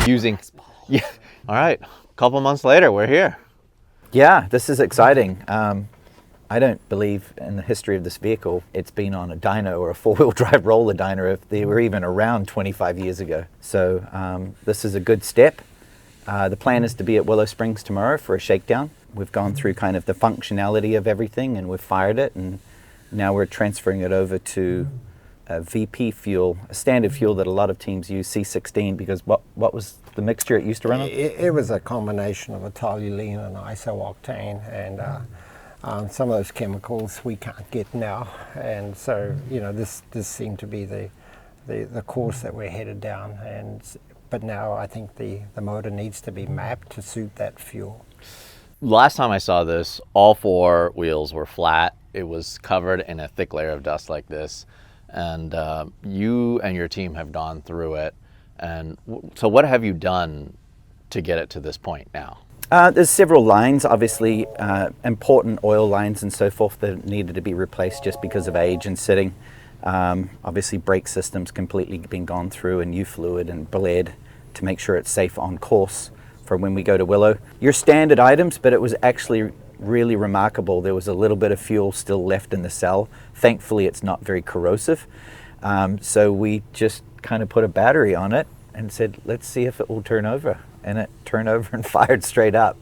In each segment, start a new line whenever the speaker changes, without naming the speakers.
using, yeah. All right, a couple months later, we're here.
Yeah, this is exciting. I don't believe in the history of this vehicle it's been on a dyno or a four-wheel drive roller dyno if they were even around 25 years ago. So this is a good step. The plan is to be at Willow Springs tomorrow for a shakedown. We've gone through kind of the functionality of everything and we've fired it, and now we're transferring it over to a VP fuel, a standard fuel that a lot of teams use, C16, because what was the mixture it used to run on?
It was a combination of a toluene and isooctane, and some of those chemicals we can't get now, and so this seemed to be the course that we're headed down. But now I think the motor needs to be mapped to suit that fuel.
Last time I saw this, all four wheels were flat. It was covered in a thick layer of dust like this, and you and your team have gone through it. And so what have you done to get it to this point now?
There's several lines, obviously important oil lines and so forth that needed to be replaced just because of age and sitting. Obviously brake systems completely been gone through, and new fluid and bled to make sure it's safe on course for when we go to Willow. Your standard items, but it was actually really remarkable. There was a little bit of fuel still left in the cell. Thankfully it's not very corrosive. So we just kind of put a battery on it and said, let's see if it will turn over. And it turned over and fired straight up.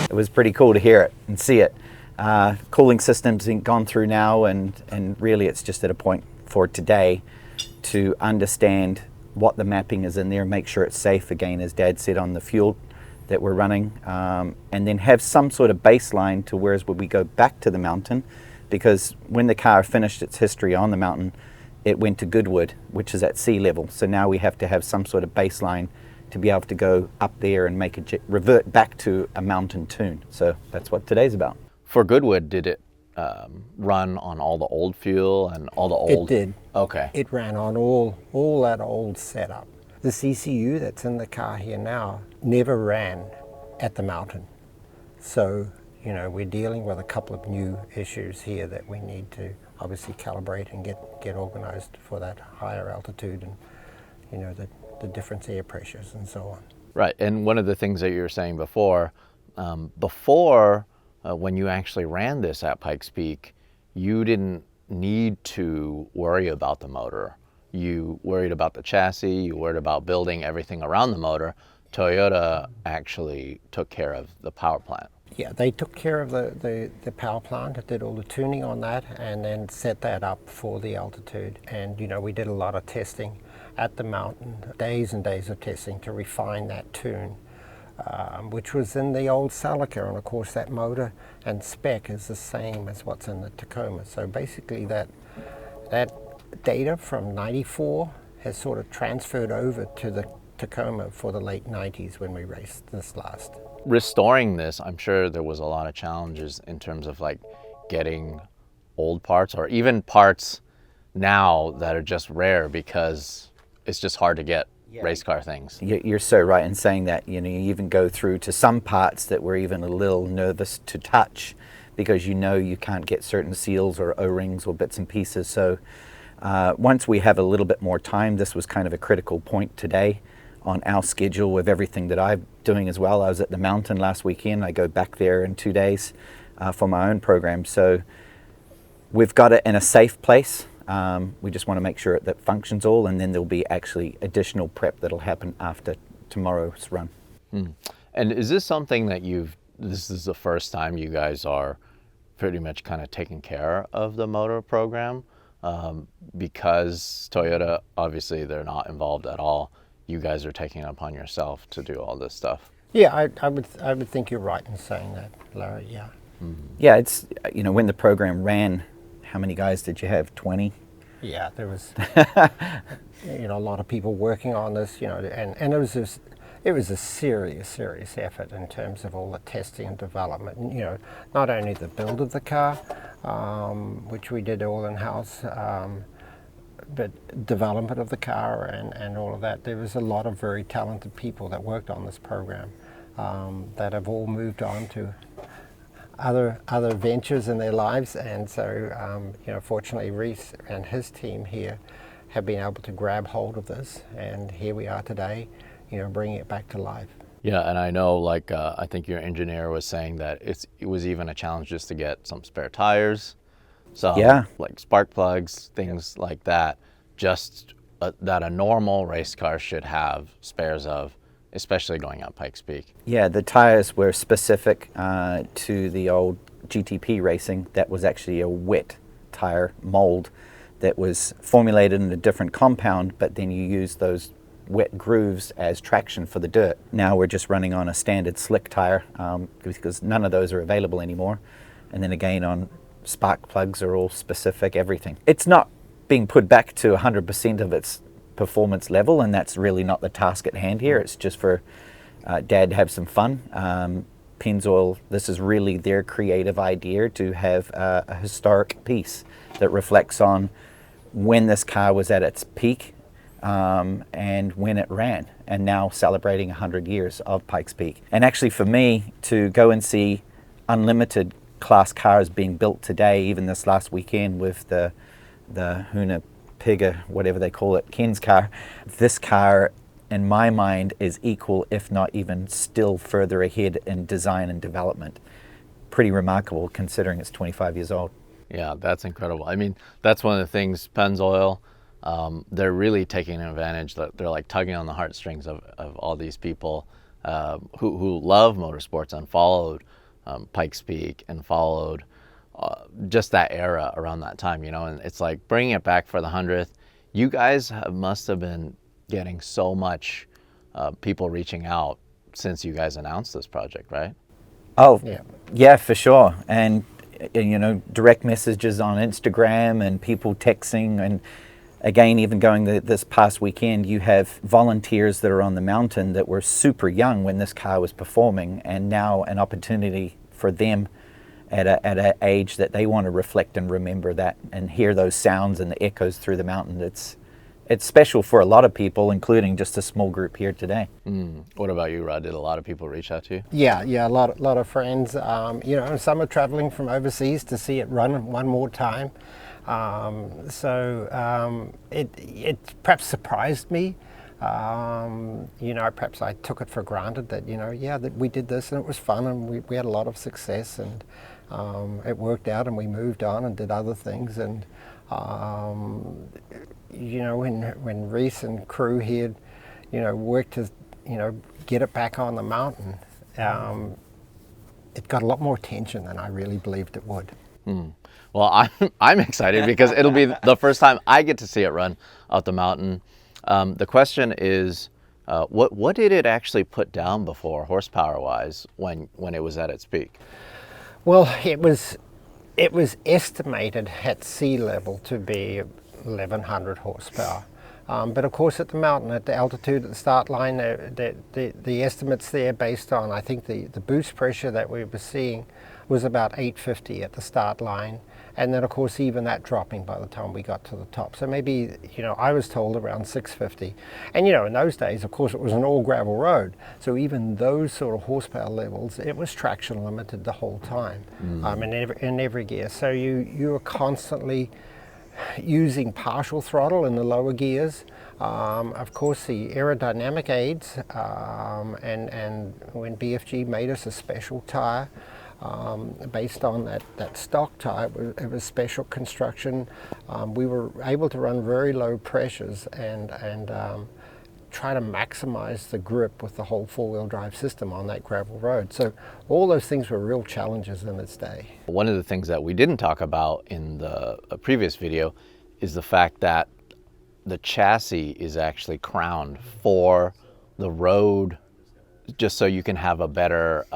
It was pretty cool to hear it and see it. Cooling systems have gone through now, and really it's just at a point for today to understand what the mapping is in there, make sure it's safe, again, as Dad said, on the fuel that we're running, and then have some sort of baseline to whereas when we go back to the mountain, because when the car finished its history on the mountain, it went to Goodwood, which is at sea level. So now we have to have some sort of baseline to be able to go up there and make it revert back to a mountain tune. So that's what today's about.
For Goodwood, did it run on all the old fuel and all the old?
It did.
Okay.
It ran on all that old setup. The CCU that's in the car here now never ran at the mountain. So, we're dealing with a couple of new issues here that we need to obviously calibrate and get organized for that higher altitude, and, the different air pressures and so on.
Right, and one of the things that you were saying before, when you actually ran this at Pikes Peak, you didn't need to worry about the motor. You worried about the chassis, you worried about building everything around the motor. Toyota actually took care of the power plant.
Yeah, they took care of the power plant, did all the tuning on that, and then set that up for the altitude. And, we did a lot of testing at the mountain, days and days of testing to refine that tune, which was in the old Celica. And of course that motor and spec is the same as what's in the Tacoma. So basically that data from 94 has sort of transferred over to the Tacoma for the late 90s when we raced this last.
Restoring this, I'm sure there was a lot of challenges in terms of like getting old parts, or even parts now that are just rare because it's just hard to get race car things.
You're so right in saying that. You even go through to some parts that we're even a little nervous to touch because you can't get certain seals or O-rings or bits and pieces. So once we have a little bit more time, this was kind of a critical point today on our schedule with everything that I'm doing as well. I was at the mountain last weekend. I go back there in 2 days for my own program. So we've got it in a safe place. We just want to make sure that functions all, and then there'll be actually additional prep that'll happen after tomorrow's run.
And is this something that this is the first time you guys are pretty much kind of taking care of the motor program? Because Toyota, obviously they're not involved at all. You guys are taking it upon yourself to do all this stuff.
Yeah, I would think you're right in saying that, Larry, yeah.
Yeah, it's, when the program ran, how many guys did you have? 20?
Yeah, there was a lot of people working on this, and it was a serious effort in terms of all the testing and development. Not only the build of the car, which we did all in-house, but development of the car and all of that. There was a lot of very talented people that worked on this program. that have all moved on to other ventures in their lives, and so fortunately Rhys and his team here have been able to grab hold of this, and here we are today, bringing it back to life.
Yeah, and I know, like, I think your engineer was saying that it was even a challenge just to get some spare tires, some like spark plugs, things like that, just that a normal race car should have spares of, especially going up Pikes Peak.
Yeah, the tires were specific to the old GTP racing. That was actually a wet tire mold that was formulated in a different compound, but then you use those wet grooves as traction for the dirt. Now we're just running on a standard slick tire because none of those are available anymore. And then again, on spark plugs are all specific, everything. It's not being put back to 100% of its performance level, and that's really not the task at hand here. It's just for Dad to have some fun. Pennzoil, this is really their creative idea to have a historic piece that reflects on when this car was at its peak and when it ran, and now celebrating 100 years of Pikes Peak. And actually for me to go and see unlimited class cars being built today, even this last weekend with the Huna Pigger, whatever they call it, Ken's car, this car in my mind is equal, if not even still further ahead in design and development. Pretty remarkable considering it's 25 years old.
Yeah, that's incredible. I mean, that's one of the things, Pennzoil, they're really taking advantage. They're like tugging on the heartstrings of all these people who love motorsports and followed Pikes Peak and followed just that era around that time, and it's like bringing it back for the 100th. You guys must have been getting so much people reaching out since you guys announced this project, right?
Oh, yeah, for sure. And direct messages on Instagram and people texting, and again, even going this past weekend, you have volunteers that are on the mountain that were super young when this car was performing, and now an opportunity for them at an age that they want to reflect and remember that and hear those sounds and the echoes through the mountain. It's special for a lot of people, including just a small group here today.
What about you, Rod? Did a lot of people reach out to you?
Yeah, a lot of friends. Some are traveling from overseas to see it run one more time. It perhaps surprised me. Perhaps I took it for granted that that we did this and it was fun and we had a lot of success, and it worked out and we moved on and did other things. And when Rhys and crew here, worked to get it back on the mountain, it got a lot more attention than I really believed it would.
Well, I'm excited because it'll be the first time I get to see it run up the mountain. The question is, what did it actually put down before, horsepower-wise, when it was at its peak?
Well, it was estimated at sea level to be 1,100 horsepower. But of course, at the mountain, at the altitude, at the start line, the estimates there based on, I think the boost pressure that we were seeing was about 850 at the start line. And then of course, even that dropping by the time we got to the top. So maybe, I was told around 650. And in those days, of course, it was an all gravel road. So even those sort of horsepower levels, it was traction limited the whole time, in every gear. So you were constantly using partial throttle in the lower gears. Of course, the aerodynamic aids, and when BFG made us a special tire, based on that stock tire, it was special construction. We were able to run very low pressures and try to maximize the grip with the whole four-wheel drive system on that gravel road. So all those things were real challenges in its day.
One of the things that we didn't talk about in the previous video is the fact that the chassis is actually crowned for the road, just so you can have a better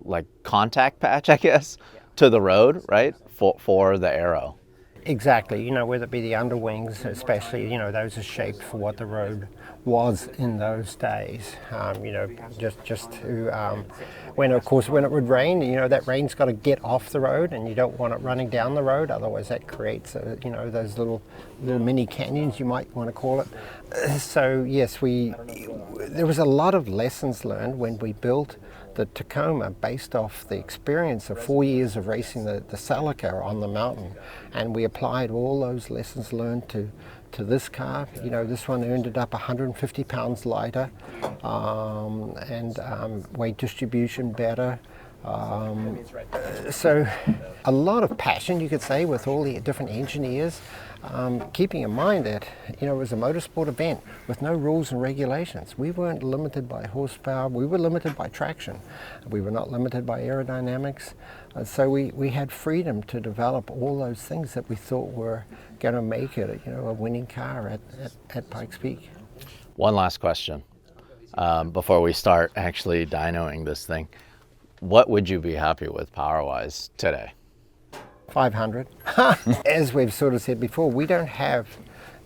like contact patch, I guess, to the road, right, for the aero.
Exactly, whether it be the underwings, especially, those are shaped for what the road was in those days. Just to when of course when it would rain, that rain's got to get off the road, and you don't want it running down the road. Otherwise, that creates those little mini canyons, you might want to call it. So yes, there was a lot of lessons learned when we built the Tacoma based off the experience of 4 years of racing the Celica on the mountain, and we applied all those lessons learned to this car. This one ended up 150 pounds lighter, and weight distribution better. So a lot of passion, you could say, with all the different engineers, keeping in mind that it was a motorsport event with no rules and regulations. We weren't limited by horsepower, we were limited by traction. We were not limited by aerodynamics. So we had freedom to develop all those things that we thought were going to make it a winning car at Pikes Peak.
One last question before we start actually dynoing this thing. What would you be happy with power-wise today?
500. As we've sort of said before, we don't have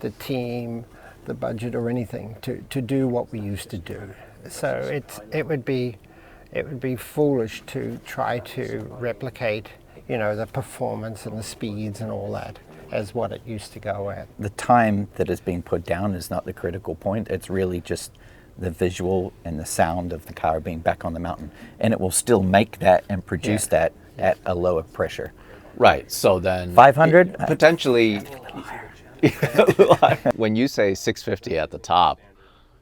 the team, the budget or anything to do what we used to do. So it would be foolish to try to replicate the performance and the speeds and all that as what it used to go at.
The time that has been put down is not the critical point. It's really just the visual and the sound of the car being back on the mountain, and it will still make that and produce that at a lower pressure.
Right. So then
500
potentially. When you say 650 at the top,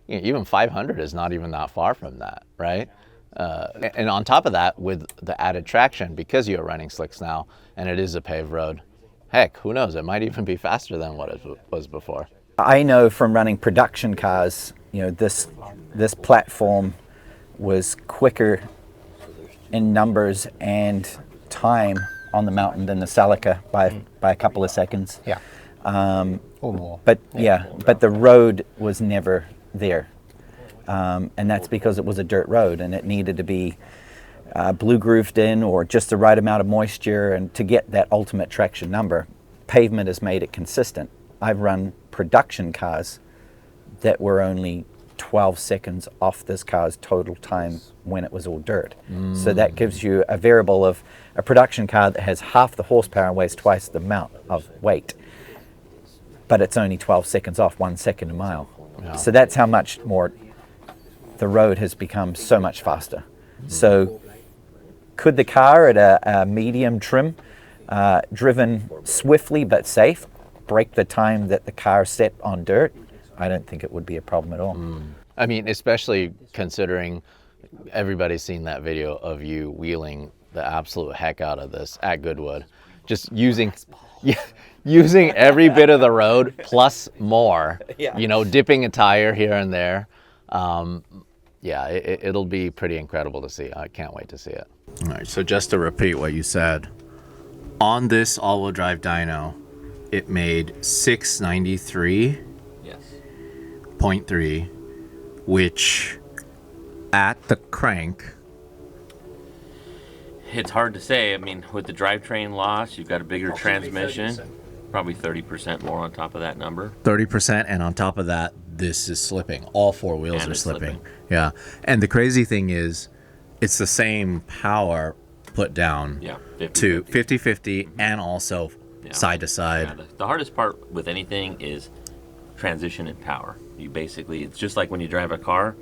even 500 is not even that far from that, right? And on top of that, with the added traction, because you're running slicks now and it is a paved road, heck, who knows? It might even be faster than what it was before.
I know from running production cars, this platform was quicker in numbers and time on the mountain than the Celica by a couple of seconds.
Yeah. Or more.
But but the road was never there. And that's because it was a dirt road and it needed to be blue grooved in or just the right amount of moisture, and to get that ultimate traction number, pavement has made it consistent. I've run production cars that were only 12 seconds off this car's total time when it was all dirt. So that gives you a variable of a production car that has half the horsepower and weighs twice the amount of weight, but it's only 12 seconds off, 1 second a mile.
Yeah.
So that's how much more the road has become so much faster. So could the car at a medium trim, driven swiftly but safe, break the time that the car set on dirt? I don't think it would be a problem at all.
I mean, especially considering everybody's seen that video of you wheeling the absolute heck out of this at Goodwood, just using every bit of the road plus more, dipping a tire here and there. It'll be pretty incredible to see. I can't wait to see it. All right, so just to repeat what you said, on this all-wheel drive dyno, it made 693.3, which at the crank,
it's hard to say. I mean, with the drivetrain loss, you've got a bigger transmission, probably 30% more on top of that number.
30%, and on top of that, this is slipping. All four wheels
And
are
it's
slipping.
slipping.
Yeah, and the crazy thing is, it's the same power put down
Yeah,
to 50-50 and also side to side.
Yeah, the hardest part with anything is transition in power. You basically, it's just like when you drive a car,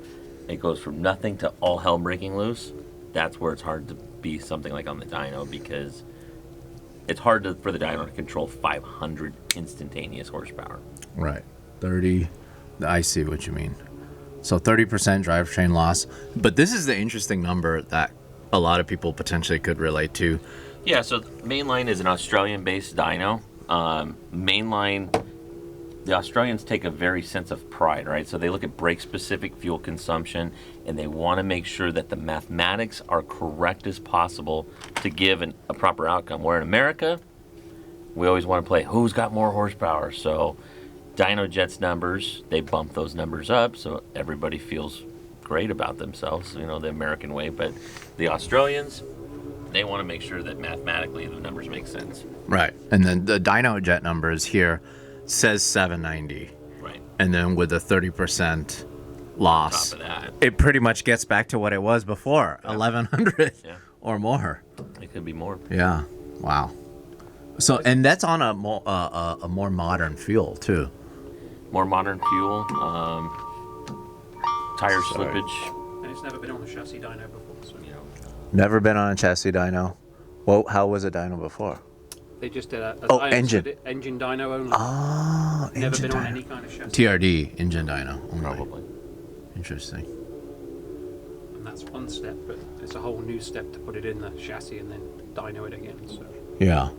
it goes from nothing to all hell breaking loose. That's where it's hard to be something like on the dyno, because it's hard for the dyno to control 500 instantaneous horsepower.
Right. 30. I see what you mean. So 30% drivetrain loss. But this is the interesting number that a lot of people potentially could relate to.
Yeah, so Mainline is an Australian-based dyno. Mainline, the Australians take a very sense of pride, right? So they look at brake-specific fuel consumption, and they want to make sure that the mathematics are correct as possible to give a proper outcome. Where in America, we always want to play who's got more horsepower. So DynoJet's numbers, they bump those numbers up so everybody feels great about themselves, the American way. But the Australians, they want to make sure that mathematically the numbers make sense.
Right. And then the DynoJet numbers here says 790.
Right.
and then with a 30% loss,
Top of that,
it pretty much gets back to what it was before, 1100
Yeah.
or more.
it could be more.
Yeah. Wow. So, and that's on a more modern fuel too.
More modern fuel, tire slippage.
And it's never been on a chassis dyno before, so
Never been on a chassis dyno. Well, how was a dyno before?
they just did a
Oh,
dyno,
engine.
engine dyno only.
Oh,
Never
engine
been on
dyno.
any kind of chassis.
TRD engine dyno. Only.
Probably.
Interesting.
And that's one step, but it's a whole new step to put it in the chassis and then dyno it again. So
Yeah.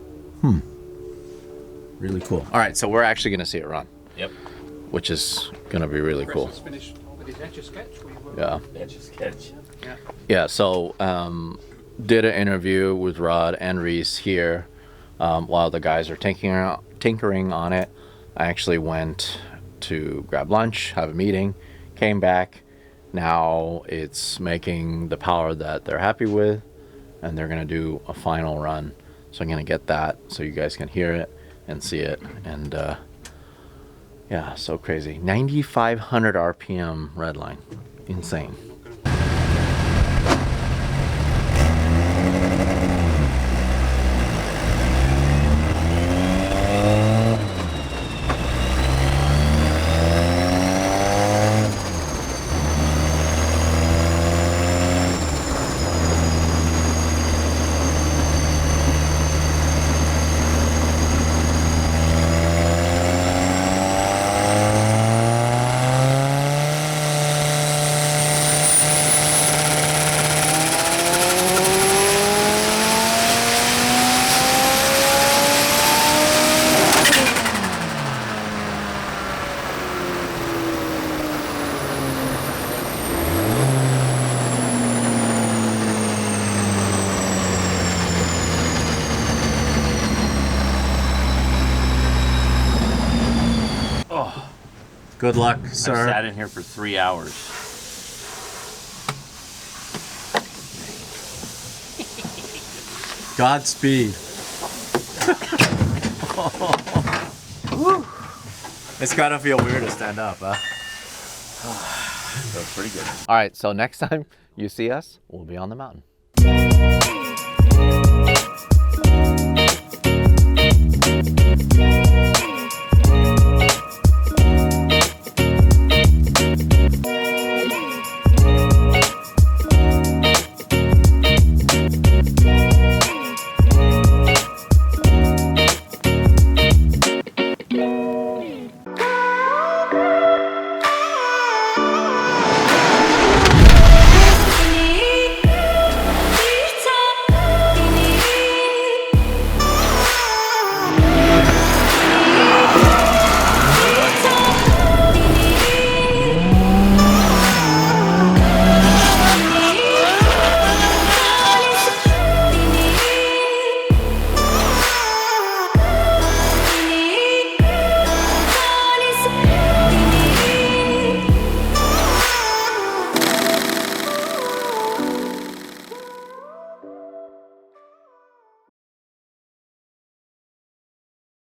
Really cool. All right, so we're actually going to see it run,
Yep.
which is going to be really cool.
Chris has finished with his etch a sketch.
Yeah.
That's just catch.
Yeah.
Yeah, so did an interview with Rod and Rhys here while the guys are tinkering on it. I actually went to grab lunch, have a meeting, came back. Now it's making the power that they're happy with, and they're going to do a final run. So I'm going to get that so you guys can hear it and see it. And yeah, so crazy. 9,500 RPM redline. Insane. Good luck,
I
sir.
sat in here for 3 hours.
Godspeed. It's gotta feel weird to stand up, huh?
That was pretty good.
All right, so next time you see us, we'll be on the mountain.